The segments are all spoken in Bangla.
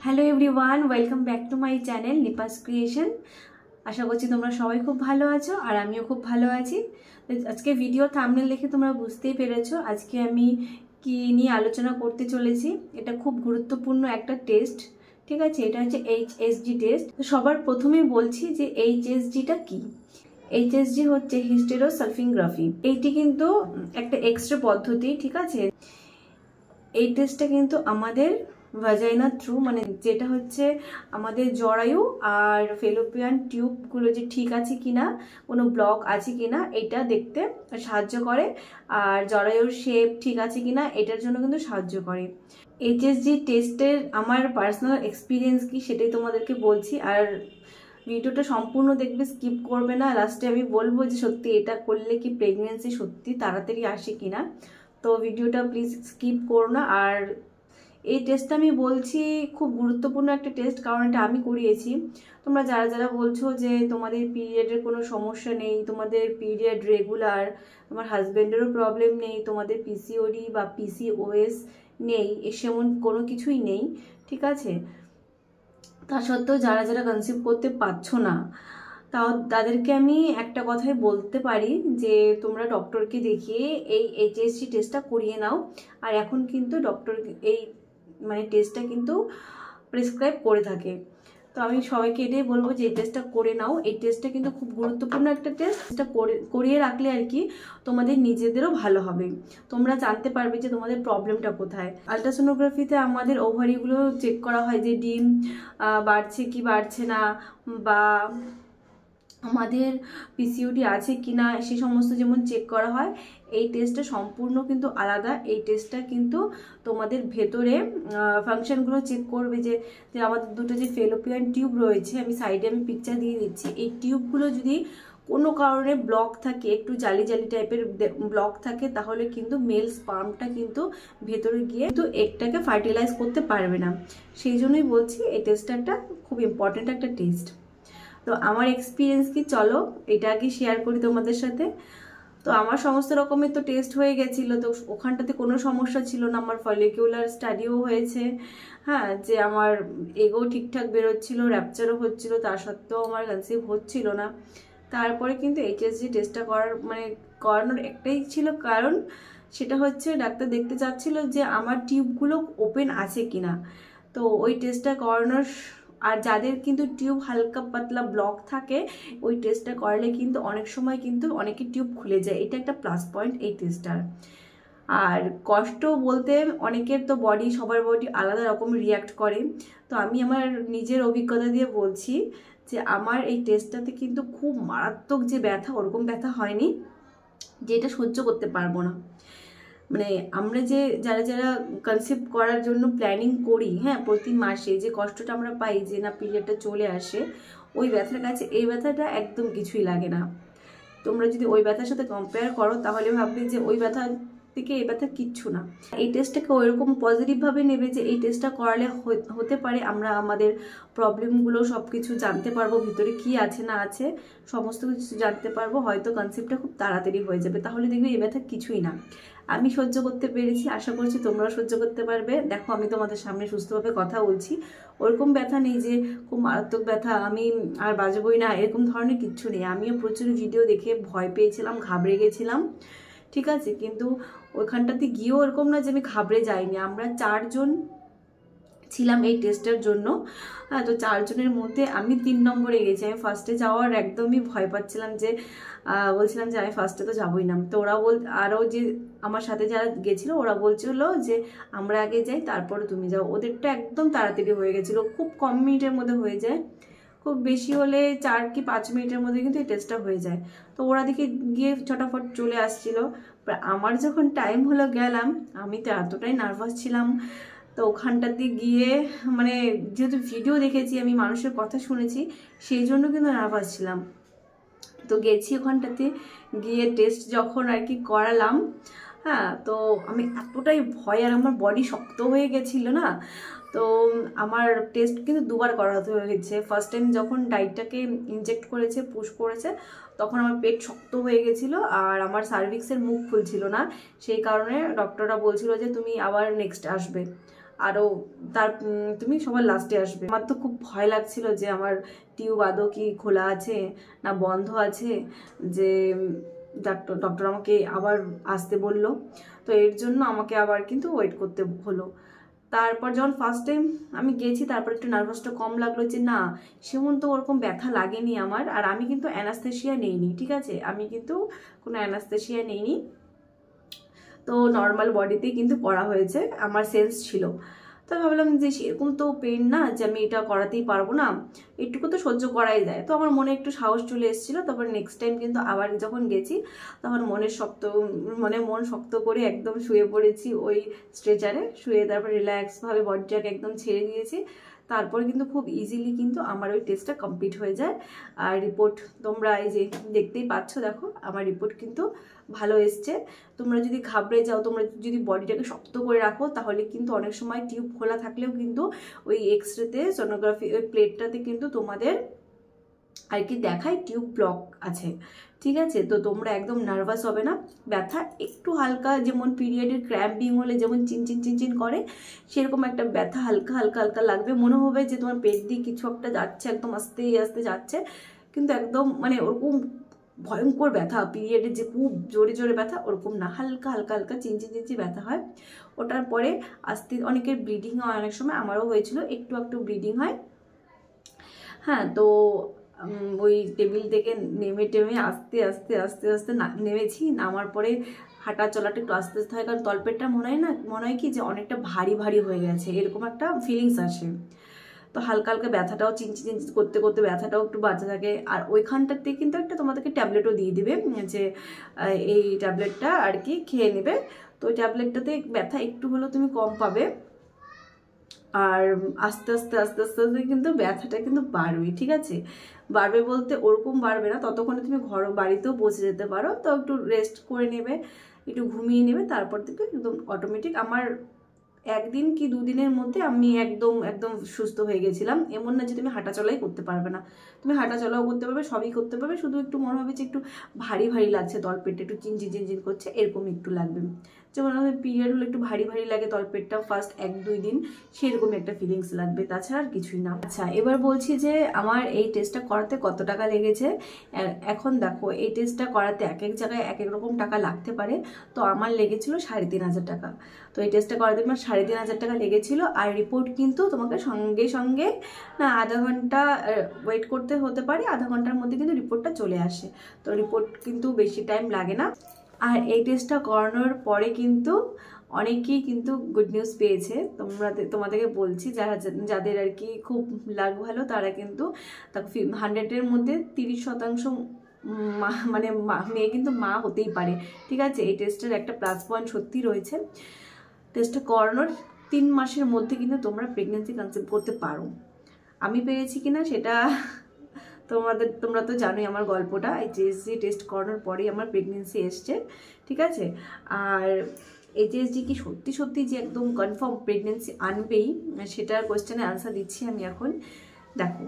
Hello everyone, welcome back to my channel নিপাস ক্রিয়েশন। আশা করছি তোমরা সবাই খুব ভালো আছো আর আমিও খুব ভালো আছি। আজকে ভিডিও থাম্বনেল দেখে তোমরা বুঝতেই পেরেছো আজকে আমি কি নিয়ে আলোচনা করতে চলেছি। এটা খুব গুরুত্বপূর্ণ একটা টেস্ট, ঠিক আছে? এটা হচ্ছে এইচএসজি টেস্ট। সবার প্রথমে বলছি যে এইচএসজিটা কি। এইচএসজি হচ্ছে হিস্টেরোসালফিংগ্রাফি। এইটি কিন্তু একটা এক্সরে পদ্ধতি, ঠিক আছে? এই টেস্টটা কিন্তু আমাদের ভাজাইনা থ্রু, মানে যেটা হচ্ছে আমাদের জরায়ু আর ফেলোপিয়ান টিউবগুলো যে ঠিক আছে কিনা, কোনো ব্লক আছে কিনা এটা দেখতে সাহায্য করে। আর জরায়ুর শেপ ঠিক আছে কিনা এটার জন্য কিন্তু সাহায্য করে। এইচএসজি টেস্টের আমার পার্সোনাল এক্সপিরিয়েন্স কি সেটাই তোমাদেরকে বলছি। আর ভিডিওটা সম্পূর্ণ দেখবে, স্কিপ করবে না। লাস্টে আমি বলবো যে সত্যি এটা করলে কি প্রেগনেন্সি সত্যি তাড়াতাড়ি আসে কিনা। তো ভিডিওটা প্লিজ স্কিপ করো না। আর এই টেস্টটা আমি বলছি খুব গুরুত্বপূর্ণ একটা টেস্ট, কারণ এটা আমি করিয়েছি। তোমরা যারা যারা বলছো যে তোমাদের পিরিয়ডের কোনো সমস্যা নেই, তোমাদের পিরিয়ড রেগুলার, তোমার হাজব্যান্ডেরও প্রবলেম নেই, তোমাদের পিসিওডি বা পিসিওএস নেই, সেমন কোনো কিছুই নেই, ঠিক আছে? তা সত্ত্বেও যারা যারা কনসিভ করতে পারছো না, তাও তাদেরকে আমি একটা কথাই বলতে পারি যে তোমরা ডক্টরকে দেখিয়ে এই এইচএসজি টেস্টটা করিয়ে নাও। আর এখন কিন্তু ডক্টর এই মানে টেস্টটা কিন্তু প্রেসক্রাইব করে থাকে। তো আমি সবাইকে এটাই বলবো যে এই টেস্টটা করে নাও। এই টেস্টটা কিন্তু খুব গুরুত্বপূর্ণ একটা টেস্ট। এটা করিয়ে রাখলে আর কি তোমাদের নিজেদেরও ভালো হবে। তোমরা জানতে পারবে যে তোমাদের প্রবলেমটা কোথায়। আলট্রাসোনোগ্রাফিতে আমাদের ওভারিগুলো চেক করা হয় যে ডিম বাড়ছে কি বাড়ছে না, বা আমাদের পিসিওডি আছে কিনা সে সমস্ত যেমন চেক করা হয়। এই টেস্টটা সম্পূর্ণ কিন্তু আলাদা। এই টেস্টটা কিন্তু তোমাদের ভেতরে ফাংশনগুলো চেক করবে যে আমাদের দুটো যে ফেলোপিয়ান টিউব রয়েছে, আমি সাইডে পিকচার দিয়ে দিচ্ছি, এই টিউবগুলো যদি কোনো কারণে ব্লক থাকে, একটু জালি জালি টাইপের ব্লক থাকে, তাহলে কিন্তু মেল স্পার্মটা কিন্তু ভেতরে গিয়ে কিন্তু এগটাকে ফার্টিলাইজ করতে পারবে না। সেই জন্যই বলছি এই টেস্টটা একটা খুব ইম্পর্টেন্ট একটা টেস্ট। তো আমার এক্সপিরিয়েন্স কি, চলো এটা আগে শেয়ার করি তোমাদের সাথে। তো আমার সমস্ত রকমের তো টেস্ট হয়ে গেছিলো, তো ওখানটাতে কোনো সমস্যা ছিল না। আমার ফলিকুলার স্টাডিও হয়েছে, হ্যাঁ, যে আমার এগও ঠিকঠাক বেরোচ্ছিল, র্যাপচারও হচ্ছিল, তার সত্ত্বেও আমার কনসিভ হচ্ছিল না। তারপরে কিন্তু এইচএসজি টেস্টটা করানোর একটাই ছিল কারণ, সেটা হচ্ছে ডাক্তার দেখতে চাচ্ছিল যে আমার টিউবগুলো ওপেন আছে কিনা। তো ওই টেস্টটা করানোর, আর যাদের কিন্তু টিউব হালকা পাতলা ব্লক থাকে, ওই টেস্টটা করলে কিন্তু অনেক সময় কিন্তু অনেকের টিউব খুলে যায়। এটা একটা প্লাস পয়েন্ট এই টেস্টটার। আর কষ্ট বলতে অনেকের তো সবার বডি আলাদা রকম রিয়াক্ট করে। তো আমি আমার নিজের অভিজ্ঞতা দিয়ে বলছি যে আমার এই টেস্টটাতে কিন্তু খুব মারাত্মক যে ব্যথা, ওরকম ব্যথা হয়নি, যেটা সহ্য করতে পারবো না। মানে আমরা যে যারা যারা কনসিভ করার জন্য প্ল্যানিং করি, হ্যাঁ, প্রতি মাসে যে কষ্টটা আমরা পাই যে না পিরিয়ডটা চলে আসে, ওই ব্যথার কাছে এই ব্যথাটা একদম কিছুই লাগে না। তোমরা যদি ওই ব্যথার সাথে কম্পেয়ার করো তাহলে ভাববে যে ওই ব্যথা থেকে এই ব্যথা কিচ্ছু না। এই টেস্টটাকে ওইরকম পজিটিভভাবে নেবে যে এই টেস্টটা করালে হতে পারে আমরা আমাদের প্রবলেমগুলো সব কিছু জানতে পারবো, ভিতরে কি আছে না আছে সমস্ত কিছু জানতে পারবো, হয়তো কনসেপ্টটা খুব তাড়াতাড়ি হয়ে যাবে। তাহলে দেখবে এই ব্যথা কিছুই না। আমি সহ্য করতে পেরেছি, আশা করছি তোমরাও সহ্য করতে পারবে। দেখো আমি তোমাদের সামনে সুস্থভাবে কথা বলছি, ওরকম ব্যথা নেই যে খুব মারাত্মক ব্যথা, আমি আর বাজবই না, এরকম ধরনের কিচ্ছু নেই। আমিও প্রচুর ভিডিও দেখে ভয় পেয়েছিলাম, ঘাবড়ে গেছিলাম, ঠিক আছে? কিন্তু ওইখানটাতে গিয়েও এরকম না যে আমি ঘাবড়ে যাইনি। আমরা 4 জন ছিলাম এই টেস্টের জন্য, হ্যাঁ। তো 4 জনের মধ্যে আমি 3 নম্বরে গেছি। আমি ফার্স্টে যাওয়ার একদমই ভয় পাচ্ছিলাম, যে বলছিলাম যে আমি ফার্স্টে তো যাবোই না। তো ওরা আরও যে আমার সাথে যারা গেছিলো ওরা বলছিল যে আমরা আগে যাই তারপরে তুমি যাও। ওদেরটা একদম তাড়াতাড়ি হয়ে গেছিলো, খুব কম মিনিটের মধ্যে হয়ে যায়, খুব বেশি হলে 4 কি 5 মিনিটের মধ্যে কিন্তু এই টেস্টটা হয়ে যায়। তো ওরা দিকে গিয়ে ছটাফট চলে আসছিল। আমার যখন টাইম হলো গেলাম, আমি তো এতটাই নার্ভাস ছিলাম। তো ওখানটাতে গিয়ে মানে যেহেতু ভিডিও দেখেছি, আমি মানুষের কথা শুনেছি, সেই জন্য কিন্তু নার্ভাস ছিলাম। তো গেছি ওখানটাতে গিয়ে টেস্ট যখন আর কি করালাম, হ্যাঁ, তো আমি এতটাই ভয়, আর আমার বডি শক্ত হয়ে গেছিল না। তো আমার টেস্ট কিন্তু 2বার করাতে হয়েছে। ফার্স্ট টাইম যখন ডাইটটাকে ইনজেক্ট করেছে, পুশ করেছে, তখন আমার পেট শক্ত হয়ে গেছিলো আর আমার সার্ভিক্সের মুখ খুলছিল না। সেই কারণে ডক্টররা বলছিল যে তুমি আবার নেক্সট আসবে। আরও তার তুমি সবার লাস্টে আসবে। আমার তো খুব ভয় লাগছিল যে আমার টিউব আদৌ কি খোলা আছে না বন্ধ আছে, যে ডক্টর আমাকে আবার আসতে বলল, তো এর জন্য আমাকে আবার কিন্তু ওয়েট করতে হলো। তারপর যখন ফার্স্ট টাইম আমি গেছি, তারপর একটু নার্ভাসটা কম লাগলো যে না সেমন তো ওরকম ব্যথা লাগেনি আমার। আর আমি কিন্তু অ্যানাস্থেশিয়া নেইনি, ঠিক আছে, আমি কিন্তু কোনো অ্যানাস্থেশিয়া নেইনি, তো নর্মাল বডিতেই কিন্তু করা হয়েছে, আমার সেন্স ছিল। তো ভাবলাম যে সেরকম তো পেন না যে আমি এটা করাতেই পারবো না, একটুকু তো সহ্য করাই যায়। তো আমার মনে একটু সাহস চলে এসেছিলো। তারপর নেক্সট টাইম কিন্তু আবার যখন গেছি তখন মন শক্ত করে একদম শুয়ে পড়েছি ওই স্ট্রেচারে, শুয়ে তারপর রিল্যাক্সভাবে বডিটাকে একদম ছেড়ে দিয়েছি। তারপরে কিন্তু খুব ইজিলি কিন্তু আমার ওই টেস্টটা কমপ্লিট হয়ে যায়। আর রিপোর্ট তোমরা এই যে দেখতেই পাচ্ছ, দেখো আমার রিপোর্ট কিন্তু ভালো এসছে। তোমরা যদি ঘাবড়ে যাও, তোমরা যদি বডিটাকে শক্ত করে রাখো, তাহলে কিন্তু অনেক সময় টিউব খোলা থাকলেও কিন্তু ওই এক্সরেতে সোনোগ্রাফি ওই প্লেটটাতে কিন্তু তোমাদের আর কি দেখায় টিউব ব্লক আছে, ঠিক আছে। তো তোমরা একদম নার্ভাস হবে না। ব্যথা একটু হালকা, যেমন পিরিয়ডের ক্র্যাম্পিং হলে যেমন চিনচিন চিনচিন করে, সেরকম একটা ব্যথা হালকা হালকা হালকা লাগবে, মনে হবে যে তোমার পেট দিয়ে কিছু একটা যাচ্ছে, একদম আস্তে আস্তে যাচ্ছে, কিন্তু একদম মানে ওরকম ভয়ঙ্কর ব্যথা পিরিয়ডের যে খুব জোরে জোরে ব্যথা ওরকম না, হালকা হালকা হালকা চিনচি চিনচি ব্যথা হয়। ওটার পরে আস্তে অনেকের ব্লিডিং হয়, অনেক সময় আমারও হয়েছিল, একটু একটু ব্লিডিং হয়। হ্যাঁ, তো ওই টেবিল থেকে নেমে টেমে আস্তে আস্তে আস্তে আস্তে নেমেছি। নামার পরে হাঁটা চলাটা একটু আস্তে আস্তে হয়, কারণ তলপেটটা মনে হয় কি যে অনেকটা ভারী ভারী হয়ে গেছে, এরকম একটা ফিলিংস আসে। তো হালকা হালকা ব্যথাটাও চিনচি চিনচি করতে করতে ব্যথাটাও একটু বাড়তে থাকে। আর ওইখানটাতে কিন্তু একটা তোমাদেরকে ট্যাবলেটও দিয়ে দিবে, যে এই ট্যাবলেটটা আর কি খেয়ে নেবে। তো ওই ট্যাবলেটটাতে ব্যথা একটু হলেও তুমি কম পাবে। আর আস্তে আস্তে আস্তে আস্তে আস্তে কিন্তু ব্যথাটা কিন্তু বাড়বে, ঠিক আছে। বাড়বে বলতে ওরকম বাড়বে না, ততক্ষণে তুমি বাড়িতেও পৌঁছে যেতে পারো। তো একটু রেস্ট করে নেবে, একটু ঘুমিয়ে নেবে, তারপর থেকে একদম অটোমেটিক আমার একদিন কি দুদিনের মধ্যে আমি একদম একদম সুস্থ হয়ে গেছিলাম। এমন না যে তুমি হাঁটাচলাই করতে পারবে না, তুমি হাঁটাচলাও করতে পারবে, সবই করতে পারবে, শুধু একটু মনে হবে যে একটু ভারী ভারী লাগছে, তলপেটটা একটু চিনচিন চিনচিন করছে, এরকম একটু লাগবে। যেমন আমাদের পিরিয়ড হলে একটু ভারী ভারী লাগে তলপেটটা ফার্স্ট 1-2 দিন, সেরকমই একটা ফিলিংস লাগবে, তাছাড়া আর কিছুই না। আচ্ছা, এবার বলছি যে আমার এই টেস্টটা করাতে কত টাকা লেগেছে। এখন দেখো, এই টেস্টটা করাতে এক এক জায়গায় এক এক রকম টাকা লাগতে পারে। তো আমার লেগেছিল 3,500 টাকা। তো এই টেস্টটা করাতে আমার 3,500 টাকা লেগেছিল। আর রিপোর্ট কিন্তু তোমাকে সঙ্গে সঙ্গে না, আধা ঘন্টা ওয়েট করতে হতে পারে, আধা ঘন্টার মধ্যে কিন্তু রিপোর্টটা চলে আসে। তো রিপোর্ট কিন্তু বেশি টাইম লাগে না। আর এই টেস্টটা করানোর পরে কিন্তু অনেকেই কিন্তু গুড নিউজ পেয়েছে। তোমাদেরকে বলছি, যাদের আর কি খুব লাক ভালো, তারা কিন্তু 100-এর মধ্যে 30% মানে মেয়ে কিন্তু মা হতেই পারে, ঠিক আছে। এই টেস্টের একটা প্লাস পয়েন্ট সত্যি রয়েছে। টেস্টটা করানোর 3 মাসের মধ্যে কিন্তু তোমরা প্রেগনেন্সি কনসেপ্ট করতে পারো। আমি পেরেছি কিনা সেটা তোমরা তো জানোই আমার গল্পটা। এই জিএসজি টেস্ট করানোর পরেই আমার প্রেগনেন্সি এসছে, ঠিক আছে। আর এইচএসজি কি সত্যি সত্যি যে একদম কনফার্ম প্রেগনেন্সি আনবেই, সেটার কোয়েশ্চেনের আনসার দিচ্ছি আমি এখন। দেখো,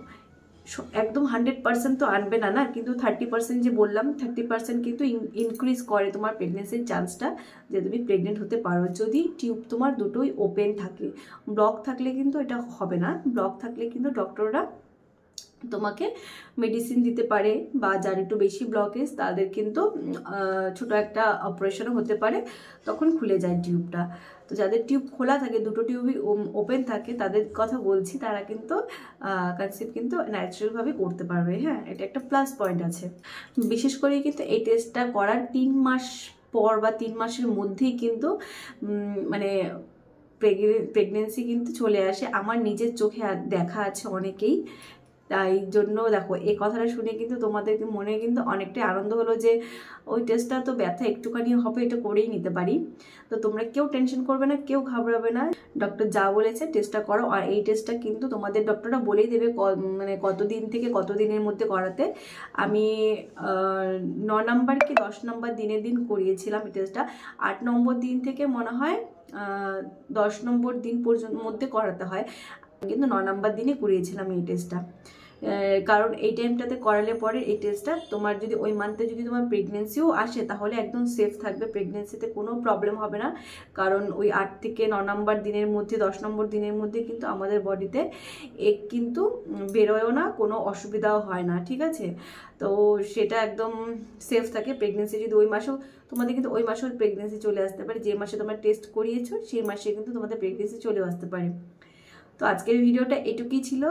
একদম 100% তো আনবে না, কিন্তু 30% যে বললাম, 30% কিন্তু ইনক্রিজ করে তোমার প্রেগনেন্সির চান্সটা, যে তুমি প্রেগনেন্ট হতে পারো, যদি টিউব তোমার দুটোই ওপেন থাকে। ব্লক থাকলে কিন্তু এটা হবে না। ব্লক থাকলে কিন্তু ডক্টররা তোমাকে মেডিসিন দিতে পারে, বা যার একটু বেশি ব্লকেজ তাদের কিন্তু ছোট একটা অপারেশনও হতে পারে, তখন খুলে যায় টিউবটা। তো যাদের টিউব খোলা থাকে, দুটো টিউবই ওপেন থাকে, তাদের কথা বলছি, তারা কিন্তু কনসেপ্ট কিন্তু ন্যাচারালভাবে করতে পারবে। হ্যাঁ, এটা একটা প্লাস পয়েন্ট আছে। বিশেষ করে কিন্তু এই টেস্টটা করার 3 মাস পর বা 3 মাসের মধ্যেই কিন্তু মানে প্রেগনেন্সি কিন্তু চলে আসে। আমার নিজের চোখে দেখা আছে অনেকেই। তাই জন্য দেখো, এই কথাটা শুনে কিন্তু তোমাদের মনে কিন্তু অনেকটাই আনন্দ হলো যে ওই টেস্টটা তো ব্যথা একটুখানি হবে, এটা করেই নিতে পারি। তো তোমরা কেউ টেনশন করবে না, কেউ ঘাবড়াবে না। ডক্টর যা বলেছে টেস্টটা করো। আর এই টেস্টটা কিন্তু তোমাদের ডক্টররা বলেই দেবে মানে কতদিন থেকে কতদিনের মধ্যে করাতে। আমি 9 নম্বর কি 10 নম্বর দিন করিয়েছিলাম এই টেস্টটা। 8 নম্বর দিন থেকে মনে হয় 10 নম্বর দিন পর্যন্ত মধ্যে করাতে হয়, কিন্তু 9 নম্বর দিনে করিয়েছিলাম এই টেস্টটা। কারণ এই টাইমটাতে করালে পরে এই টেস্টটা তোমার যদি ওই মান্থে যদি তোমার প্রেগনেন্সিও আসে তাহলে একদম সেফ থাকবে, প্রেগনেন্সিতে কোনো প্রবলেম হবে না। কারণ ওই 8 থেকে 9 নম্বর দিনের মধ্যে 10 নম্বর দিনের মধ্যে কিন্তু আমাদের বডিতে এগ কিন্তু বেরোয়ও না, কোনো অসুবিধাও হয় না, ঠিক আছে। তো সেটা একদম সেফ থাকে। প্রেগনেন্সি যদি ওই মাসেও তোমাদের কিন্তু ওই মাসেও প্রেগনেন্সি চলে আসতে পারে, যে মাসে তোমরা টেস্ট করিয়েছো সেই মাসে কিন্তু তোমাদের প্রেগনেন্সি চলে আসতে পারে। তো আজকের ভিডিওটা এটুকুই ছিল।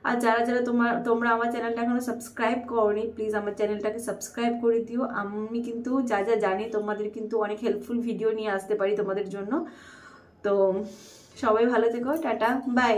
আর যারা যারা তোমরা আমার চ্যানেলটা এখনো সাবস্ক্রাইব করোনি, প্লিজ আমার চ্যানেলটাকে সাবস্ক্রাইব করে দিও। আমি কিন্তু যা যা জানি তোমাদের কিন্তু অনেক হেল্পফুল ভিডিও নিয়ে আসতে পারি তোমাদের জন্য। তো সবাই ভালো থেকো, টাটা, বাই।